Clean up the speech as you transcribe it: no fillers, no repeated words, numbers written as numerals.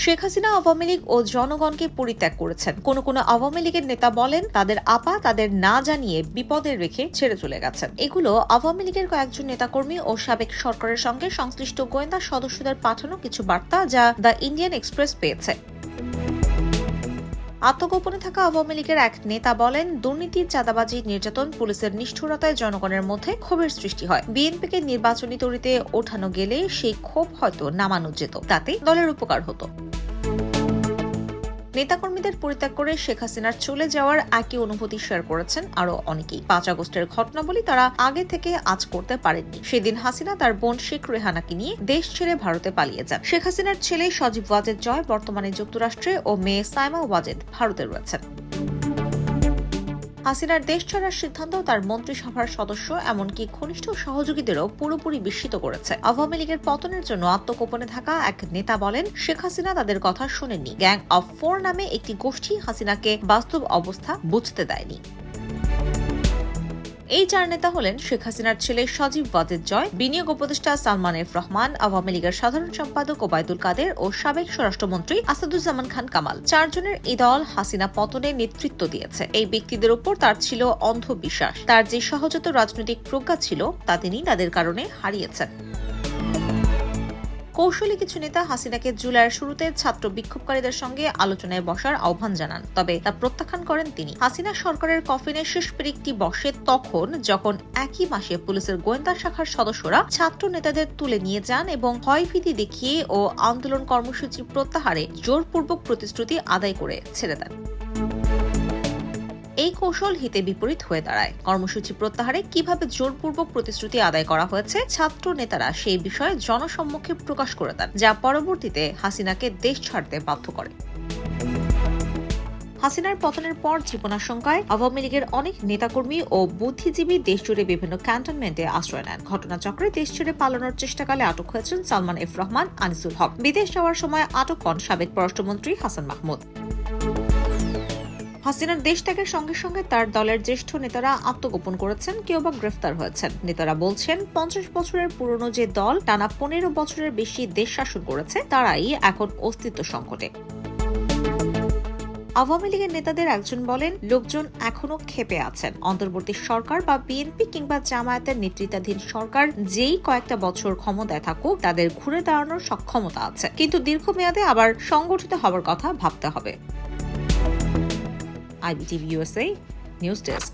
শেখ হাসিনা আওয়ামী লীগ ও জনগণকে পরিত্যাগ করেছেন। কোন আওয়ামী লীগের নেতা বলেন তাদের আপা তাদের না জানিয়ে বিপদে রেখে ছেড়ে চলে গেছেন। এগুলো আওয়ামী লীগের কয়েকজন নেতাকর্মী ও সাবেক সরকারের সঙ্গে সংশ্লিষ্ট গোয়েন্দা সদস্যদের পাঠানো কিছু বার্তা, যা দ্য ইন্ডিয়ান এক্সপ্রেস পেয়েছে। আত্মগোপনে থাকা আওয়ামী লীগের এক নেতা বলেন, দুর্নীতি, চাঁদাবাজি, নির্যাতন, পুলিশের নিষ্ঠুরতায় জনগণের মধ্যে ক্ষোভের সৃষ্টি হয়। বিএনপিকে নির্বাচনী তরিতে ওঠানো গেলে সেই ক্ষোভ হয়তো নামানো যেত, তাতে দলের উপকার হতো। নেতাকর্মীদের পরিত্যাগ করে শেখ হাসিনার চলে যাওয়ার একই অনুভূতি শেয়ার করেছেন আরো অনেকেই। 5 আগস্টের ঘটনাবলী তারা আগে থেকে আজ করতে পারেননি। সেদিন হাসিনা তার বোন শেখ রেহানাকে নিয়ে দেশ ছেড়ে ভারতে পালিয়ে যান। শেখ হাসিনার ছেলে সজীব ওয়াজেদ জয় বর্তমানে যুক্তরাষ্ট্রে ও মেয়ে সাইমা ওয়াজেদ ভারতে রয়েছেন। হাসিনার দেশ ছাড়ার সিদ্ধান্ত তার মন্ত্রিসভার সদস্য এমনকি ঘনিষ্ঠ সহযোগীদেরও পুরোপুরি বিস্মিত করেছে। আওয়ামী লীগের পতনের জন্য আত্মগোপনে থাকা এক নেতা বলেন, শেখ হাসিনা তাদের কথা শোনেননি। গ্যাং অফ 4 নামে একটি গোষ্ঠী হাসিনাকে বাস্তব অবস্থা বুঝতে দেয়নি। এই 4 নেতা হলেন শেখ হাসিনার ছেলে সজীব ওয়াজেদ জয়, বিনিয়োগ উপদেষ্টা সালমান এফ রহমান, আওয়ামী লীগের সাধারণ সম্পাদক ওবায়দুল কাদের ও সাবেক স্বরাষ্ট্রমন্ত্রী আসাদুজ্জামান খান কামাল। 4 জনের এই দল হাসিনা পতনে নেতৃত্ব দিয়েছে। এই ব্যক্তিদের উপর তার ছিল অন্ধ বিশ্বাস। তার যে সহজাত রাজনৈতিক প্রজ্ঞা ছিল তা তিনি তাদের কারণে হারিয়েছেন। কৌশলী কিছু নেতা হাসিনাকে জুলাইয়ের শুরুতে ছাত্র বিক্ষোভকারীদের সঙ্গে আলোচনায় বসার আহ্বান জানান, তবে তা প্রত্যাখ্যান করেন তিনি। হাসিনা সরকারের কফিনে শেষ পেরেকটি বসে তখন, যখন একই মাসে পুলিশের গোয়েন্দা শাখার সদস্যরা ছাত্র নেতাদের তুলে নিয়ে যান এবং ভয়ভীতি দেখিয়ে ও আন্দোলন কর্মসূচি প্রত্যাহারে জোরপূর্বক প্রতিশ্রুতি আদায় করে ছেড়ে দেন। এই কৌশল হিতে বিপরীত হয়ে দাঁড়ায়। কর্মসূচি প্রত্যাহারে কিভাবে জোরপূর্বক প্রতিশ্রুতি আদায় করা হয়েছে ছাত্র নেতারা সেই বিষয়ে জনসম্মুখে প্রকাশ করে দেন, যা পরবর্তীতে হাসিনাকে দেশ ছাড়তে বাধ্য করে। হাসিনার পতনের পর জীবনাশঙ্কায় আওয়ামী লীগের অনেক নেতাকর্মী ও বুদ্ধিজীবী দেশজুড়ে বিভিন্ন ক্যান্টনমেন্টে আশ্রয় নেন। ঘটনাচক্রে দেশ ছেড়ে পালানোর চেষ্টাকালে আটক হয়েছেন সালমান এফ রহমান, আনিসুল হক। বিদেশ যাওয়ার সময় আটক হন সাবেক পররাষ্ট্রমন্ত্রী হাসান মাহমুদ। হাসিনার দেশ ত্যাগের সঙ্গে সঙ্গে তার দলের জ্যেষ্ঠ নেতারা আত্মগোপন করেছেন, কেউ বা গ্রেফতার হয়েছেন। নেতারা বলছেন, 50 বছরের পুরনো যে দল টানা 15 বছরের বেশি দেশ শাসন করেছে, তারাই এখন অস্তিত্ব সংকটে। আওয়ামী লীগের নেতাদের একজন বলেন, লোকজন এখনো ক্ষেপে আছেন। অন্তর্বর্তী সরকার বা বিএনপি কিংবা জামায়াতের নেতৃত্বাধীন সরকার যেই কয়েকটা বছর ক্ষমতায় থাকুক, তাদের ঘুরে দাঁড়ানোর সক্ষমতা আছে, কিন্তু দীর্ঘমেয়াদে আবার সংগঠিত হবার কথা ভাবতে হবে। IBTV USA News Desk।